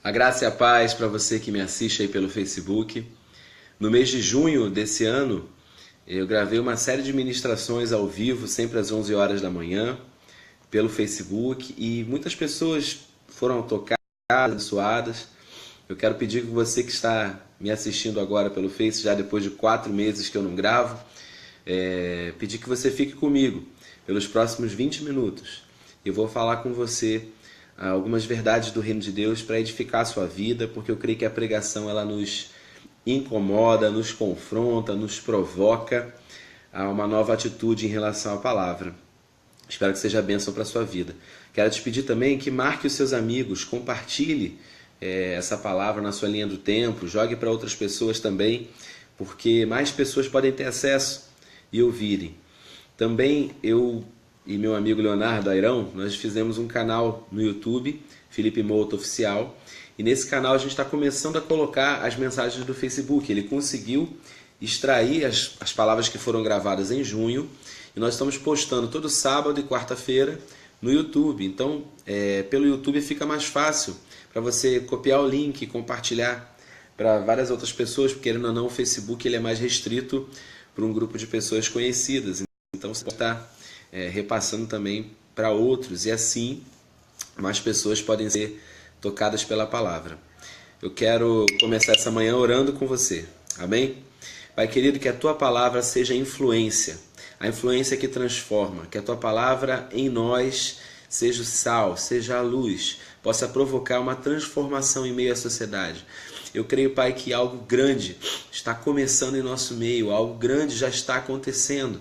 A graça e a paz para você que me assiste aí pelo Facebook. No mês de junho desse ano, eu gravei uma série de ministrações ao vivo, sempre às 11 horas da manhã, pelo Facebook, e muitas pessoas foram tocadas, abençoadas. Eu quero pedir que você que está me assistindo agora pelo Face, já depois de 4 meses que eu não gravo, pedir que você fique comigo pelos próximos 20 minutos. Eu vou falar com você algumas verdades do Reino de Deus para edificar a sua vida, porque eu creio que a pregação ela nos incomoda, nos confronta, nos provoca a uma nova atitude em relação à palavra. Espero que seja bênção para a sua vida. Quero te pedir também que marque os seus amigos, compartilhe essa palavra na sua linha do tempo, jogue para outras pessoas também, porque mais pessoas podem ter acesso e ouvirem. Também eu e meu amigo Leonardo Airão, nós fizemos um canal no YouTube, Felipe Mouto Oficial, e nesse canal a gente está começando a colocar as mensagens do Facebook. Ele conseguiu extrair as palavras que foram gravadas em junho, e nós estamos postando todo sábado e quarta-feira no YouTube. Então, pelo YouTube fica mais fácil para você copiar o link e compartilhar para várias outras pessoas, porque querendo ou não, o Facebook ele é mais restrito para um grupo de pessoas conhecidas. Então, você pode estar repassando também para outros, e assim mais pessoas podem ser tocadas pela palavra. Eu quero começar essa manhã orando com você. Amém? Pai querido, que a tua palavra seja influência, a influência que transforma, que a tua palavra em nós seja o sal, seja a luz, possa provocar uma transformação em meio à sociedade. Eu creio, Pai, que algo grande está começando em nosso meio, algo grande já está acontecendo.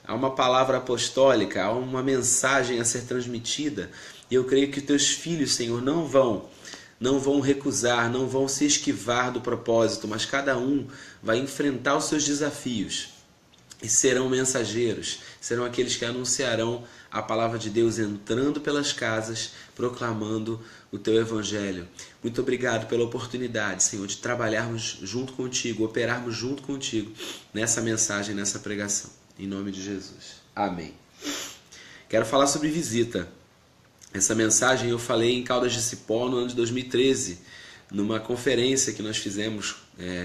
Há uma palavra apostólica, há uma mensagem a ser transmitida, e eu creio que teus filhos, Senhor, não vão recusar, não vão se esquivar do propósito, mas cada um vai enfrentar os seus desafios e serão mensageiros, serão aqueles que anunciarão a palavra de Deus entrando pelas casas, proclamando o teu evangelho. Muito obrigado pela oportunidade, Senhor, de trabalharmos junto contigo, operarmos junto contigo nessa mensagem, nessa pregação. Em nome de Jesus. Amém. Quero falar sobre visita. Essa mensagem eu falei em Caldas de Cipó no ano de 2013, numa conferência que nós fizemos.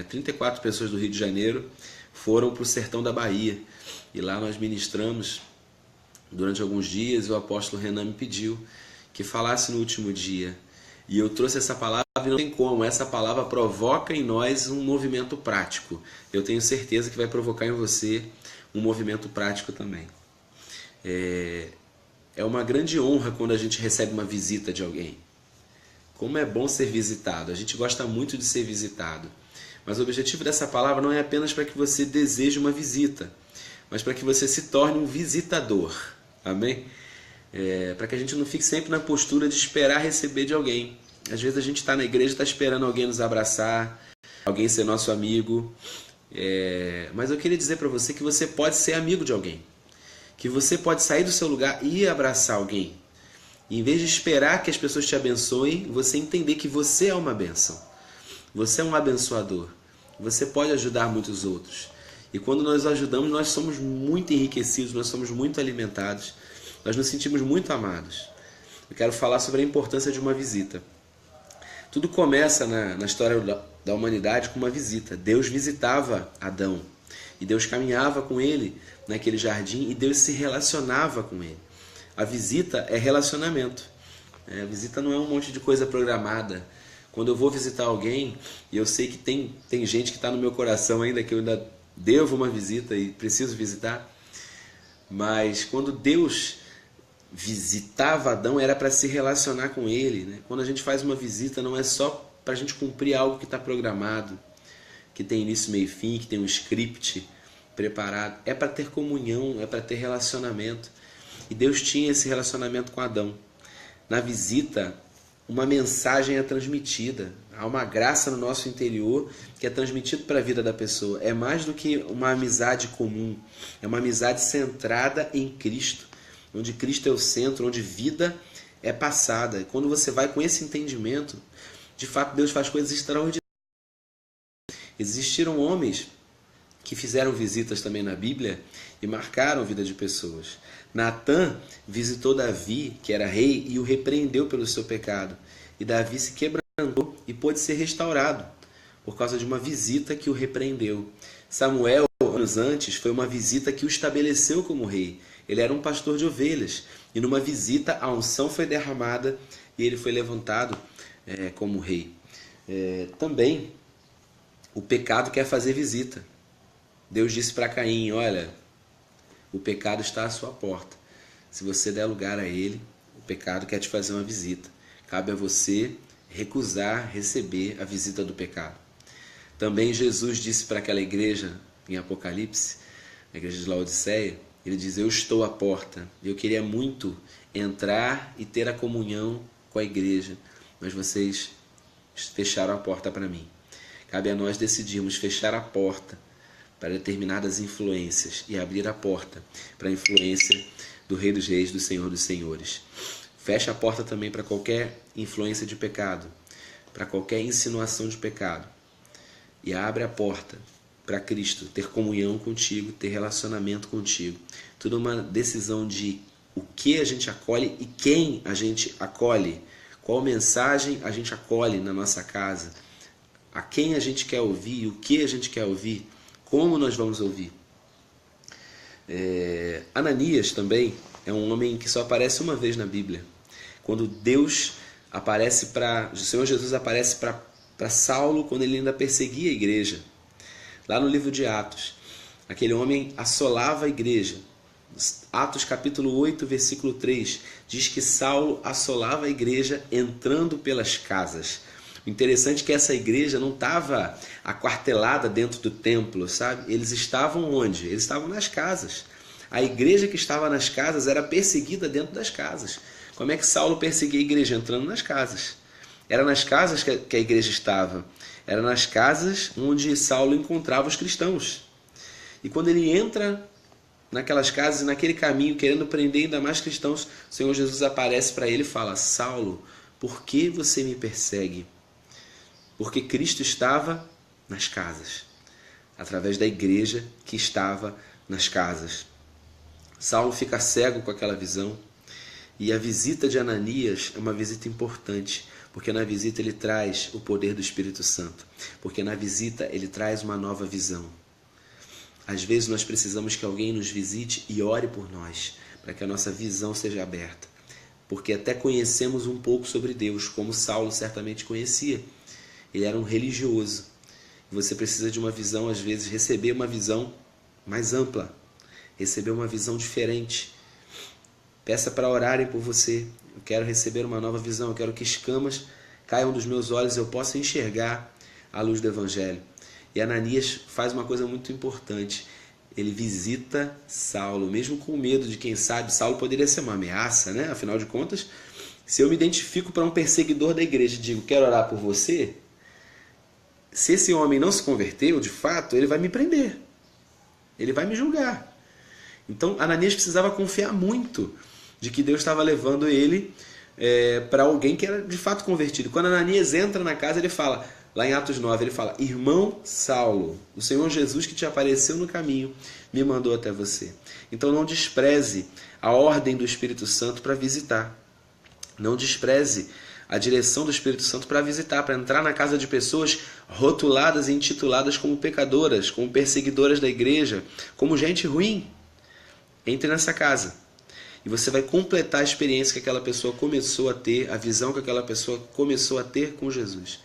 34 pessoas do Rio de Janeiro foram para o sertão da Bahia. E lá nós ministramos durante alguns dias, e o apóstolo Renan me pediu que falasse no último dia. E eu trouxe essa palavra, e não tem como, essa palavra provoca em nós um movimento prático. Eu tenho certeza que vai provocar em você um movimento prático também. É uma grande honra quando a gente recebe uma visita de alguém. Como é bom ser visitado. A gente gosta muito de ser visitado. Mas o objetivo dessa palavra não é apenas para que você deseje uma visita, mas para que você se torne um visitador. Amém? Para que a gente não fique sempre na postura de esperar receber de alguém. Às vezes a gente está na igreja e está esperando alguém nos abraçar, alguém ser nosso amigo. Mas eu queria dizer para você que você pode ser amigo de alguém, que você pode sair do seu lugar e abraçar alguém, e em vez de esperar que as pessoas te abençoem, você entender que você é uma bênção, você é um abençoador, você pode ajudar muitos outros, e quando nós ajudamos, nós somos muito enriquecidos, nós somos muito alimentados, nós nos sentimos muito amados. Eu quero falar sobre a importância de uma visita. Tudo começa na história da humanidade com uma visita. Deus visitava Adão e Deus caminhava com ele naquele jardim e Deus se relacionava com ele. A visita é relacionamento. A visita não é um monte de coisa programada. Quando eu vou visitar alguém, e eu sei que tem gente que está no meu coração ainda, que eu ainda devo uma visita e preciso visitar, mas quando Deus visitava Adão era para se relacionar com ele, né? Quando a gente faz uma visita não é só para a gente cumprir algo que está programado, que tem início, meio e fim, que tem um script preparado. É para ter comunhão, é para ter relacionamento. E Deus tinha esse relacionamento com Adão. Na visita, uma mensagem é transmitida. Há uma graça no nosso interior que é transmitida para a vida da pessoa. É mais do que uma amizade comum. É uma amizade centrada em Cristo, onde Cristo é o centro, onde vida é passada. E quando você vai com esse entendimento, de fato Deus faz coisas extraordinárias. Existiram homens que fizeram visitas também na Bíblia e marcaram a vida de pessoas. Natã visitou Davi, que era rei, e o repreendeu pelo seu pecado. E Davi se quebrantou entrou e pôde ser restaurado por causa de uma visita que o repreendeu. Samuel, anos antes, foi uma visita que o estabeleceu como rei. Ele era um pastor de ovelhas e numa visita a unção foi derramada e ele foi levantado como rei. Também o pecado quer fazer visita. Deus disse para Caim, olha, o pecado está à sua porta. Se você der lugar a ele, o pecado quer te fazer uma visita. Cabe a você recusar receber a visita do pecado. Também Jesus disse para aquela igreja em Apocalipse, a igreja de Laodiceia, ele diz, eu estou à porta. Eu queria muito entrar e ter a comunhão com a igreja, mas vocês fecharam a porta para mim. Cabe a nós decidirmos fechar a porta para determinadas influências e abrir a porta para a influência do Rei dos Reis, do Senhor dos Senhores. Fecha a porta também para qualquer influência de pecado, para qualquer insinuação de pecado. E abre a porta para Cristo ter comunhão contigo, ter relacionamento contigo. Tudo uma decisão de o que a gente acolhe e quem a gente acolhe. Qual mensagem a gente acolhe na nossa casa. A quem a gente quer ouvir, o que a gente quer ouvir, como nós vamos ouvir. Ananias também é um homem que só aparece uma vez na Bíblia. Quando Deus aparece o Senhor Jesus aparece para Saulo quando ele ainda perseguia a igreja. Lá no livro de Atos, aquele homem assolava a igreja. Atos capítulo 8, versículo 3, diz que Saulo assolava a igreja entrando pelas casas. O interessante é que essa igreja não estava aquartelada dentro do templo, sabe? Eles estavam onde? Eles estavam nas casas. A igreja que estava nas casas era perseguida dentro das casas. Como é que Saulo perseguia a igreja? Entrando nas casas. Era nas casas que a igreja estava. Era nas casas onde Saulo encontrava os cristãos. E quando ele entra naquelas casas e naquele caminho, querendo prender ainda mais cristãos, o Senhor Jesus aparece para ele e fala, Saulo, por que você me persegue? Porque Cristo estava nas casas, através da igreja que estava nas casas. Saulo fica cego com aquela visão, e a visita de Ananias é uma visita importante, porque na visita ele traz o poder do Espírito Santo, porque na visita ele traz uma nova visão. Às vezes nós precisamos que alguém nos visite e ore por nós, para que a nossa visão seja aberta, porque até conhecemos um pouco sobre Deus, como Saulo certamente conhecia. Ele era um religioso. E você precisa de uma visão, às vezes, receber uma visão mais ampla, receber uma visão diferente. Peça para orarem por você. Eu quero receber uma nova visão, eu quero que escamas caiam dos meus olhos e eu possa enxergar a luz do Evangelho. E Ananias faz uma coisa muito importante. Ele visita Saulo, mesmo com medo de, quem sabe, Saulo poderia ser uma ameaça, né? Afinal de contas, se eu me identifico para um perseguidor da igreja e digo, quero orar por você, se esse homem não se converteu, de fato, ele vai me prender. Ele vai me julgar. Então, Ananias precisava confiar muito de que Deus estava levando ele para alguém que era de fato convertido. Quando Ananias entra na casa, ele fala, lá em Atos 9, ele fala, irmão Saulo, o Senhor Jesus que te apareceu no caminho, me mandou até você. Então, não despreze a ordem do Espírito Santo para visitar. Não despreze a direção do Espírito Santo para visitar, para entrar na casa de pessoas rotuladas e intituladas como pecadoras, como perseguidoras da igreja, como gente ruim. Entre nessa casa e você vai completar a experiência que aquela pessoa começou a ter, a visão que aquela pessoa começou a ter com Jesus.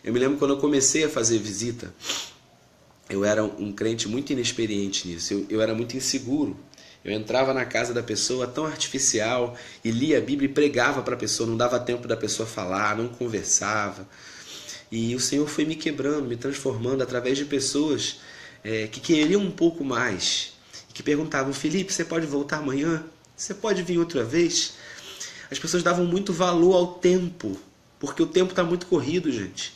Eu me lembro quando eu comecei a fazer visita, eu era um crente muito inexperiente nisso, eu era muito inseguro. Eu entrava na casa da pessoa tão artificial e lia a Bíblia e pregava para a pessoa, não dava tempo da pessoa falar, não conversava. E o Senhor foi me quebrando, me transformando através de pessoas que queriam um pouco mais. E que perguntavam, Felipe, você pode voltar amanhã? Você pode vir outra vez? As pessoas davam muito valor ao tempo, porque o tempo está muito corrido, gente.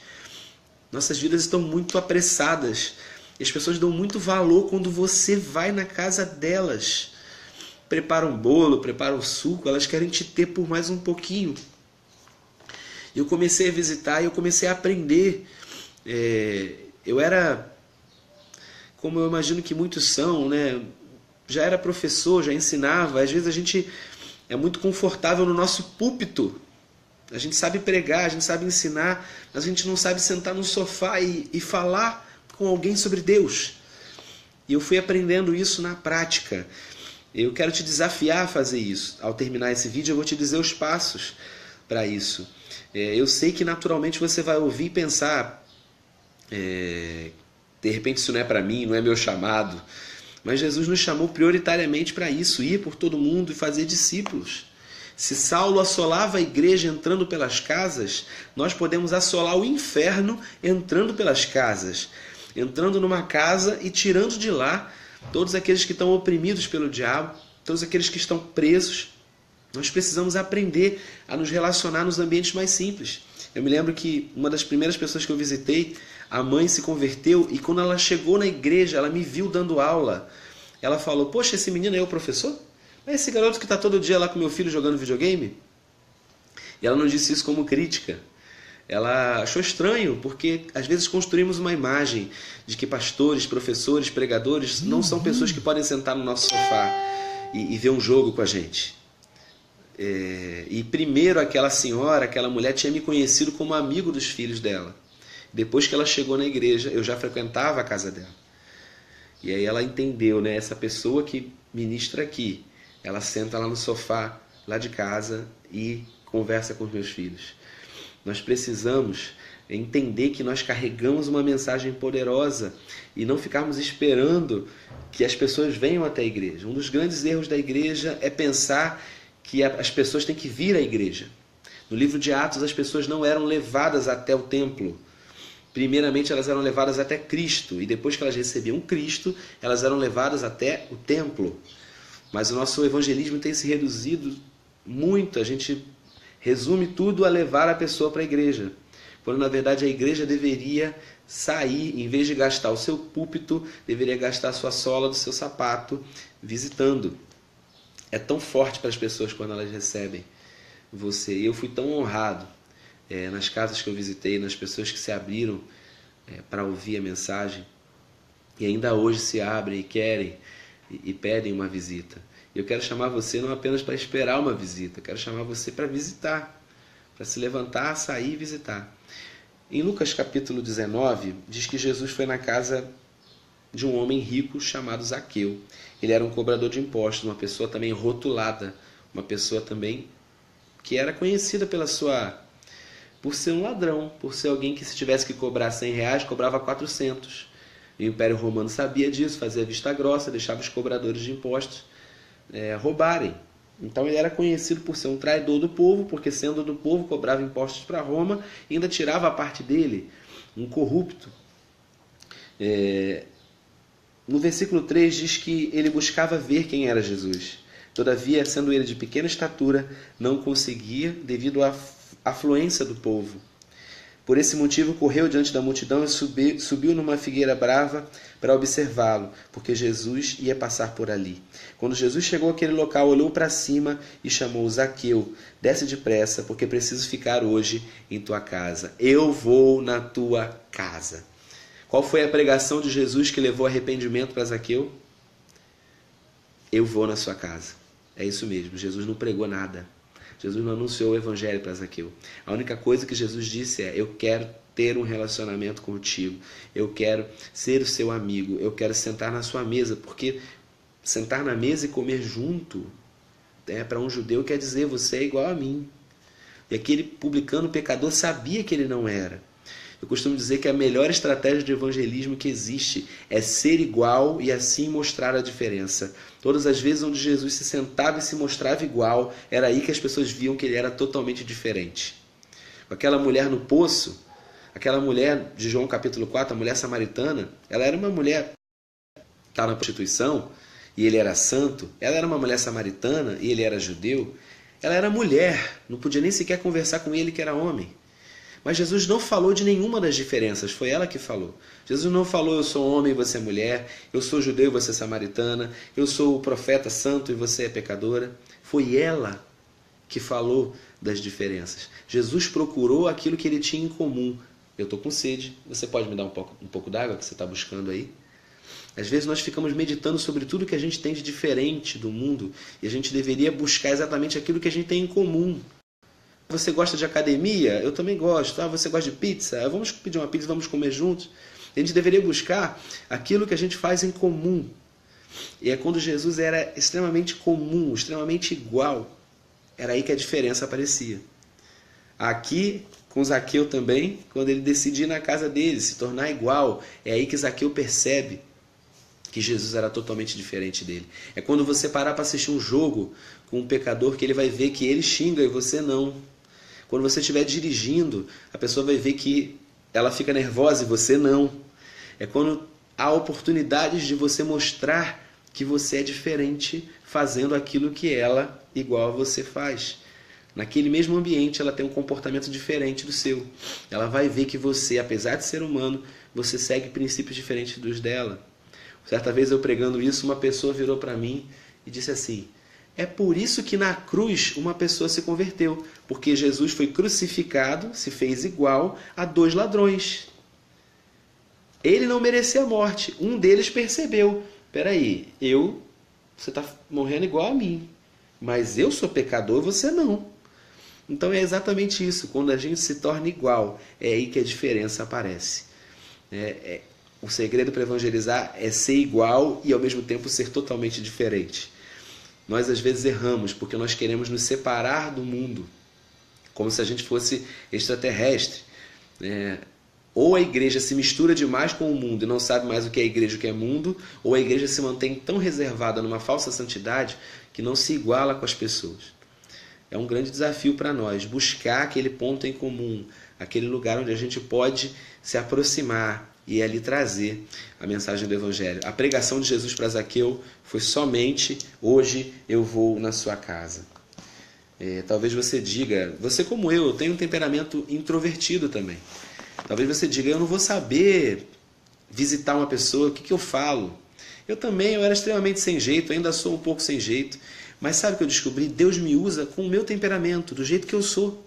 Nossas vidas estão muito apressadas. E as pessoas dão muito valor quando você vai na casa delas. Prepara um bolo, prepara um suco, elas querem te ter por mais um pouquinho. E eu comecei a visitar e eu comecei a aprender. Eu era, como eu imagino que muitos são, né? Já era professor, já ensinava. Às vezes a gente é muito confortável no nosso púlpito. A gente sabe pregar, a gente sabe ensinar, mas a gente não sabe sentar no sofá e falar com alguém sobre Deus. E eu fui aprendendo isso na prática. Eu quero te desafiar a fazer isso. Ao terminar esse vídeo, eu vou te dizer os passos para isso. Eu sei que naturalmente você vai ouvir e pensar, de repente isso não é para mim, não é meu chamado. Mas Jesus nos chamou prioritariamente para isso, ir por todo mundo e fazer discípulos. Se Saulo assolava a igreja entrando pelas casas, nós podemos assolar o inferno entrando pelas casas. Entrando numa casa e tirando de lá todos aqueles que estão oprimidos pelo diabo, todos aqueles que estão presos. Nós precisamos aprender a nos relacionar nos ambientes mais simples. Eu me lembro que uma das primeiras pessoas que eu visitei, a mãe se converteu e quando ela chegou na igreja, ela me viu dando aula. Ela falou, poxa, esse menino é o professor? É esse garoto que está todo dia lá com meu filho jogando videogame? E ela não disse isso como crítica. Ela achou estranho, porque às vezes construímos uma imagem de que pastores, professores, pregadores não são pessoas que podem sentar no nosso sofá e ver um jogo com a gente. E primeiro aquela senhora, aquela mulher tinha me conhecido como amigo dos filhos dela. Depois que ela chegou na igreja, eu já frequentava a casa dela. E aí ela entendeu, né? Essa pessoa que ministra aqui, ela senta lá no sofá, lá de casa e conversa com os meus filhos. Nós precisamos entender que nós carregamos uma mensagem poderosa e não ficarmos esperando que as pessoas venham até a igreja. Um dos grandes erros da igreja é pensar que as pessoas têm que vir à igreja. No livro de Atos, as pessoas não eram levadas até o templo. Primeiramente, elas eram levadas até Cristo, e depois que elas recebiam Cristo, elas eram levadas até o templo. Mas o nosso evangelismo tem se reduzido muito, a gente resume tudo a levar a pessoa para a igreja. Quando na verdade a igreja deveria sair, em vez de gastar o seu púlpito, deveria gastar a sua sola do seu sapato visitando. É tão forte para as pessoas quando elas recebem você. E eu fui tão honrado nas casas que eu visitei, nas pessoas que se abriram para ouvir a mensagem e ainda hoje se abrem e querem e pedem uma visita. Eu quero chamar você não apenas para esperar uma visita, eu quero chamar você para visitar, para se levantar, sair e visitar. Em Lucas capítulo 19, diz que Jesus foi na casa de um homem rico chamado Zaqueu. Ele era um cobrador de impostos, uma pessoa também rotulada, uma pessoa também que era conhecida por ser um ladrão, por ser alguém que se tivesse que cobrar 100 reais, cobrava 400. O Império Romano sabia disso, fazia vista grossa, deixava os cobradores de impostos roubarem. Então ele era conhecido por ser um traidor do povo, porque sendo do povo cobrava impostos para Roma e ainda tirava a parte dele, um corrupto. No versículo 3 diz que ele buscava ver quem era Jesus. Todavia, sendo ele de pequena estatura, não conseguia devido à afluência do povo. Por esse motivo, correu diante da multidão e subiu numa figueira brava para observá-lo, porque Jesus ia passar por ali. Quando Jesus chegou àquele local, olhou para cima e chamou Zaqueu: desce depressa, porque preciso ficar hoje em tua casa. Eu vou na tua casa. Qual foi a pregação de Jesus que levou arrependimento para Zaqueu? Eu vou na sua casa. É isso mesmo, Jesus não pregou nada. Jesus não anunciou o evangelho para Zaqueu. A única coisa que Jesus disse é: eu quero ter um relacionamento contigo. Eu quero ser o seu amigo. Eu quero sentar na sua mesa. Porque sentar na mesa e comer junto, para um judeu quer dizer: você é igual a mim. E aquele publicano pecador sabia que ele não era. Eu costumo dizer que a melhor estratégia de evangelismo que existe é ser igual e assim mostrar a diferença. Todas as vezes onde Jesus se sentava e se mostrava igual, era aí que as pessoas viam que ele era totalmente diferente. Aquela mulher no poço, aquela mulher de João capítulo 4, a mulher samaritana, ela era uma mulher que estava na prostituição e ele era santo. Ela era uma mulher samaritana e ele era judeu. Ela era mulher, não podia nem sequer conversar com ele que era homem. Mas Jesus não falou de nenhuma das diferenças, foi ela que falou. Jesus não falou: eu sou homem e você é mulher, eu sou judeu e você é samaritana, eu sou o profeta santo e você é pecadora. Foi ela que falou das diferenças. Jesus procurou aquilo que ele tinha em comum. Eu estou com sede, você pode me dar um pouco d'água que você está buscando aí? Às vezes nós ficamos meditando sobre tudo que a gente tem de diferente do mundo e a gente deveria buscar exatamente aquilo que a gente tem em comum. Você gosta de academia? Eu também gosto. Ah, você gosta de pizza? Vamos pedir uma pizza, vamos comer juntos. A gente deveria buscar aquilo que a gente faz em comum. E é quando Jesus era extremamente comum, extremamente igual, era aí que a diferença aparecia. Aqui, com Zaqueu também, quando ele decide ir na casa dele, se tornar igual, é aí que Zaqueu percebe que Jesus era totalmente diferente dele. É quando você parar para assistir um jogo com um pecador que ele vai ver que ele xinga e você não. Quando você estiver dirigindo, a pessoa vai ver que ela fica nervosa e você não. É quando há oportunidades de você mostrar que você é diferente fazendo aquilo que ela, igual a você, faz. Naquele mesmo ambiente, ela tem um comportamento diferente do seu. Ela vai ver que você, apesar de ser humano, você segue princípios diferentes dos dela. Certa vez eu pregando isso, uma pessoa virou para mim e disse assim: é por isso que na cruz uma pessoa se converteu, porque Jesus foi crucificado, se fez igual a 2 ladrões. Ele não merecia a morte. Um deles percebeu: peraí, você está morrendo igual a mim, mas eu sou pecador e você não. Então é exatamente isso. Quando a gente se torna igual, é aí que a diferença aparece. O segredo para evangelizar é ser igual e ao mesmo tempo ser totalmente diferente. Nós às vezes erramos porque nós queremos nos separar do mundo, como se a gente fosse extraterrestre. Ou a igreja se mistura demais com o mundo e não sabe mais o que é igreja e o que é mundo, ou a igreja se mantém tão reservada numa falsa santidade que não se iguala com as pessoas. É um grande desafio para nós buscar aquele ponto em comum, aquele lugar onde a gente pode se aproximar e ali trazer a mensagem do Evangelho. A pregação de Jesus para Zaqueu foi somente: hoje eu vou na sua casa. Talvez você diga, você como eu tenho um temperamento introvertido também. Talvez você diga: eu não vou saber visitar uma pessoa, o que eu falo? Eu era extremamente sem jeito, ainda sou um pouco sem jeito. Mas sabe o que eu descobri? Deus me usa com o meu temperamento, do jeito que eu sou.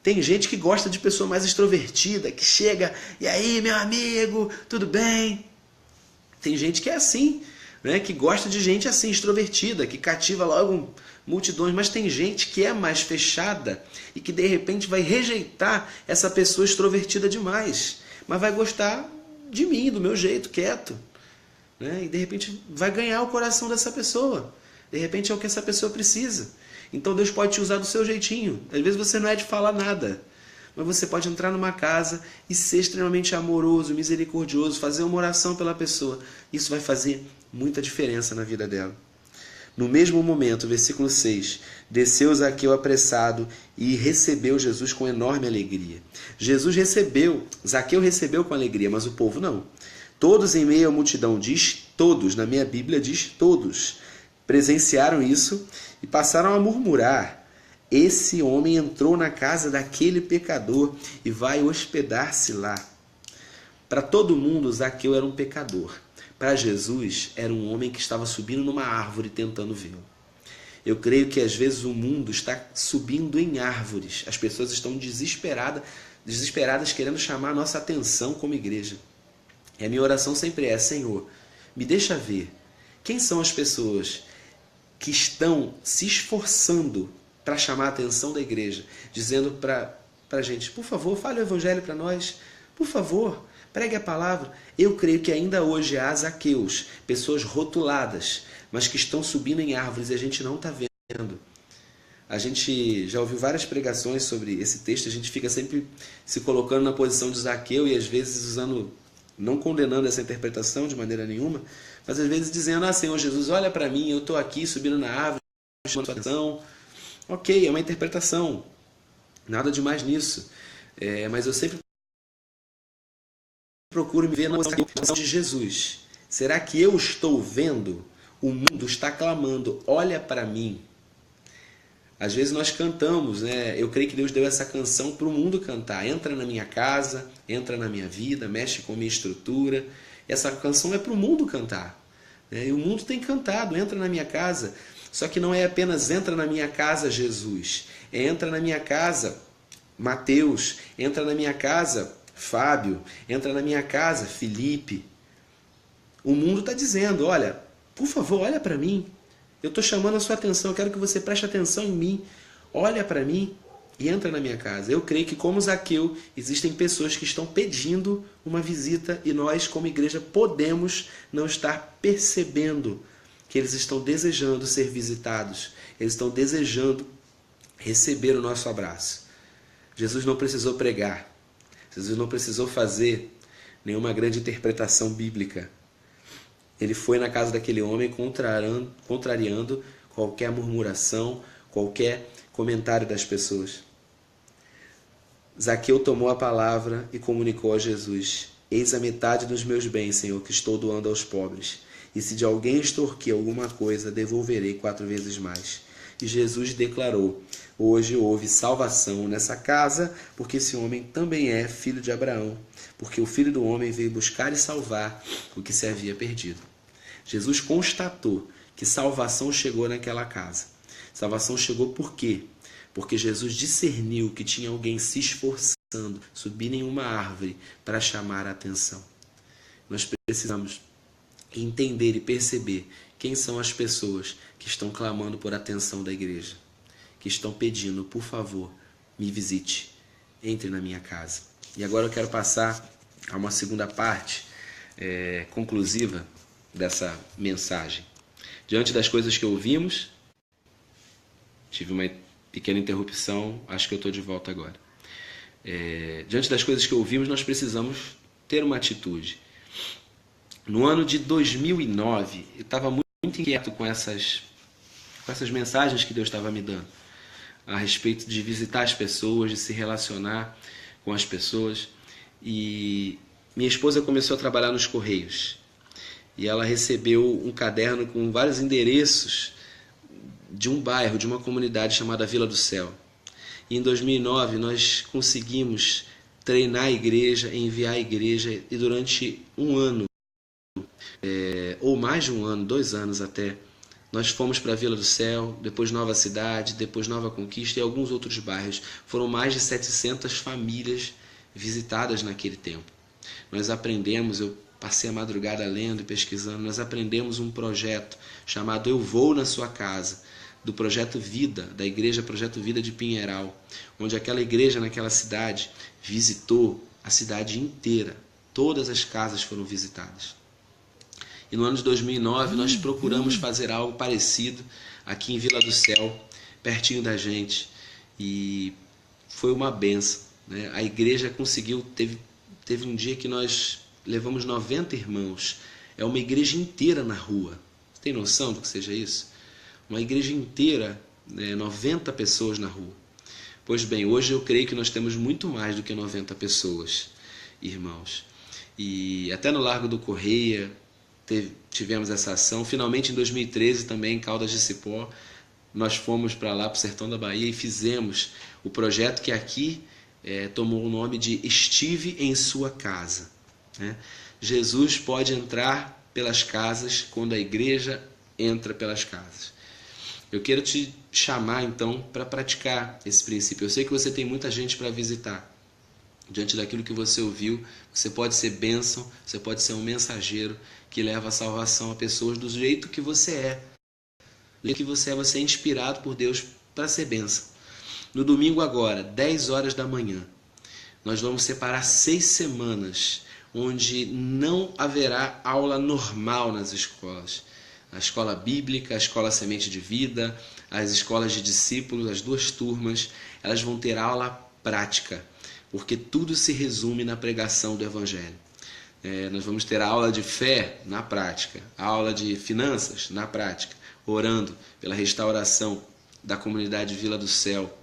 Tem gente que gosta de pessoa mais extrovertida, que chega: e aí, meu amigo, tudo bem? Tem gente que é assim, né? Que gosta de gente assim, extrovertida, que cativa logo multidões. Mas tem gente que é mais fechada e que de repente vai rejeitar essa pessoa extrovertida demais, mas vai gostar de mim, do meu jeito, quieto, né? E de repente vai ganhar o coração dessa pessoa. De repente é o que essa pessoa precisa. Então Deus pode te usar do seu jeitinho. Às vezes você não é de falar nada, mas você pode entrar numa casa e ser extremamente amoroso, misericordioso, fazer uma oração pela pessoa. Isso vai fazer muita diferença na vida dela. No mesmo momento, versículo 6, desceu Zaqueu apressado e recebeu Jesus com enorme alegria. Zaqueu recebeu com alegria, mas o povo não. Todos em meio à multidão, diz todos, na minha Bíblia diz todos, presenciaram isso e passaram a murmurar: esse homem entrou na casa daquele pecador e vai hospedar-se lá. Para todo mundo, Zaqueu era um pecador. Para Jesus, era um homem que estava subindo numa árvore tentando vê-lo. Eu creio que às vezes o mundo está subindo em árvores. As pessoas estão desesperadas querendo chamar a nossa atenção como igreja. E a minha oração sempre é: Senhor, me deixa ver quem são as pessoas que estão se esforçando para chamar a atenção da igreja, dizendo para a gente: por favor, fale o evangelho para nós, por favor, pregue a palavra. Eu creio que ainda hoje há Zaqueus, pessoas rotuladas, mas que estão subindo em árvores e a gente não está vendo. A gente já ouviu várias pregações sobre esse texto, a gente fica sempre se colocando na posição de Zaqueu e às vezes não condenando essa interpretação de maneira nenhuma, mas às vezes dizendo: Senhor Jesus, olha para mim, eu estou aqui subindo na árvore, ok, é uma interpretação, nada demais nisso, mas eu sempre procuro me ver na posição de Jesus. Será que eu estou vendo? O mundo está clamando: olha para mim. Às vezes nós cantamos, né? Eu creio que Deus deu essa canção para o mundo cantar: entra na minha casa, entra na minha vida, mexe com a minha estrutura. Essa canção é para o mundo cantar, né? E o mundo tem cantado: entra na minha casa. Só que não é apenas entra na minha casa, Jesus. Entra na minha casa, Mateus. Entra na minha casa, Fábio. Entra na minha casa, Felipe. O mundo está dizendo: olha, por favor, olha para mim. Eu estou chamando a sua atenção, eu quero que você preste atenção em mim. Olha para mim. e entra na minha casa. Eu creio que, como Zaqueu, existem pessoas que estão pedindo uma visita e nós, como igreja, podemos não estar percebendo que eles estão desejando ser visitados. Eles estão desejando receber o nosso abraço. Jesus não precisou pregar. Jesus não precisou fazer nenhuma grande interpretação bíblica. Ele foi na casa daquele homem contrariando qualquer murmuração, qualquer comentário das pessoas. Zaqueu tomou a palavra e comunicou a Jesus: eis a metade dos meus bens, Senhor, que estou doando aos pobres. E se de alguém extorquir alguma coisa, devolverei 4 vezes mais. E Jesus declarou: hoje houve salvação nessa casa, porque esse homem também é filho de Abraão, porque o Filho do Homem veio buscar e salvar o que se havia perdido. Jesus constatou que salvação chegou naquela casa. Salvação chegou por quê? Porque Jesus discerniu que tinha alguém se esforçando, subir em uma árvore para chamar a atenção. Nós precisamos entender e perceber quem são as pessoas que estão clamando por atenção da igreja, que estão pedindo: por favor, me visite, entre na minha casa. E agora eu quero passar a uma segunda parte conclusiva dessa mensagem. Diante das coisas que ouvimos, tive uma pequena interrupção, acho que eu estou de volta agora. Diante das coisas que ouvimos, nós precisamos ter uma atitude. No ano de 2009, eu estava muito inquieto com essas mensagens que Deus estava me dando, a respeito de visitar as pessoas, de se relacionar com as pessoas. E minha esposa começou a trabalhar nos Correios. E ela recebeu um caderno com vários endereços de um bairro, de uma comunidade chamada Vila do Céu. E em 2009 nós conseguimos treinar a igreja, enviar a igreja, e durante um ano, ou mais de um ano, 2 anos até, nós fomos para a Vila do Céu, depois Nova Cidade, depois Nova Conquista e alguns outros bairros. Foram mais de 700 famílias visitadas naquele tempo. Nós aprendemos, eu passei a madrugada lendo e pesquisando, nós aprendemos um projeto chamado Eu Vou na Sua Casa, do Projeto Vida, da Igreja Projeto Vida de Pinheiral, onde aquela igreja naquela cidade visitou a cidade inteira. Todas as casas foram visitadas. E no ano de 2009 nós procuramos fazer algo parecido aqui em Vila do Céu, pertinho da gente, e foi uma benção, né? A igreja conseguiu, teve um dia que nós levamos 90 irmãos. É uma igreja inteira na rua. Você tem noção do que seja isso? Uma igreja inteira, 90 pessoas na rua. Pois bem, hoje eu creio que nós temos muito mais do que 90 pessoas, irmãos. E até no Largo do Correia tivemos essa ação. Finalmente, em 2013, também em Caldas de Cipó, nós fomos para lá, para o sertão da Bahia, e fizemos o projeto que aqui tomou o nome de Estive em Sua Casa. Jesus pode entrar pelas casas quando a igreja entra pelas casas. Eu quero te chamar então para praticar esse princípio. Eu sei que você tem muita gente para visitar. Diante daquilo que você ouviu, você pode ser bênção, você pode ser um mensageiro que leva a salvação a pessoas do jeito que você é. Do jeito que você é inspirado por Deus para ser bênção. No domingo agora, 10 horas da manhã, nós vamos separar 6 semanas onde não haverá aula normal nas escolas. A escola bíblica, a escola Semente de Vida, as escolas de discípulos, as 2 turmas, elas vão ter aula prática, porque tudo se resume na pregação do Evangelho. Nós vamos ter a aula de fé na prática, a aula de finanças na prática, orando pela restauração da comunidade Vila do Céu,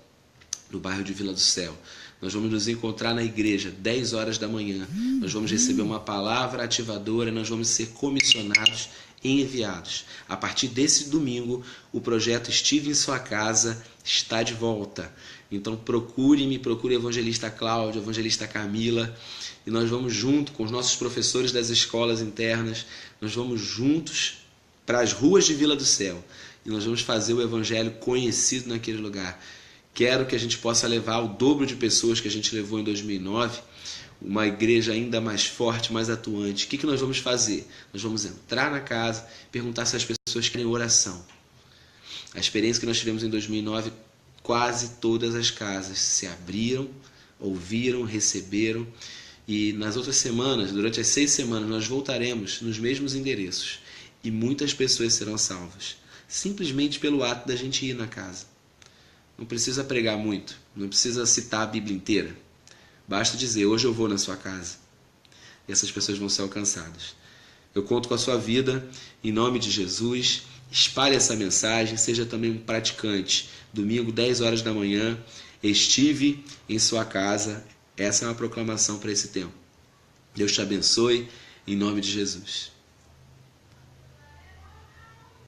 no bairro de Vila do Céu. Nós vamos nos encontrar na igreja 10 horas da manhã. Nós vamos receber uma palavra ativadora, nós vamos ser comissionados e enviados. A partir desse domingo, o projeto Estive em Sua Casa está de volta. Então procure o evangelista Cláudio, a evangelista Camila, e nós vamos junto com os nossos professores das escolas internas, nós vamos juntos para as ruas de Vila do Céu, e nós vamos fazer o evangelho conhecido naquele lugar. Quero que a gente possa levar o dobro de pessoas que a gente levou em 2009, uma igreja ainda mais forte, mais atuante. O que nós vamos fazer? Nós vamos entrar na casa, perguntar se as pessoas querem oração. A experiência que nós tivemos em 2009 quase todas as casas se abriram, ouviram, receberam. E nas outras semanas, durante as 6 semanas, nós voltaremos nos mesmos endereços e muitas pessoas serão salvas, simplesmente pelo ato da gente ir na casa. Não precisa pregar muito, não precisa citar a Bíblia inteira. Basta dizer, hoje eu vou na sua casa. E essas pessoas vão ser alcançadas. Eu conto com a sua vida, em nome de Jesus. Espalhe essa mensagem, seja também um praticante. Domingo, 10 horas da manhã, estive em sua casa. Essa é uma proclamação para esse tempo. Deus te abençoe, em nome de Jesus.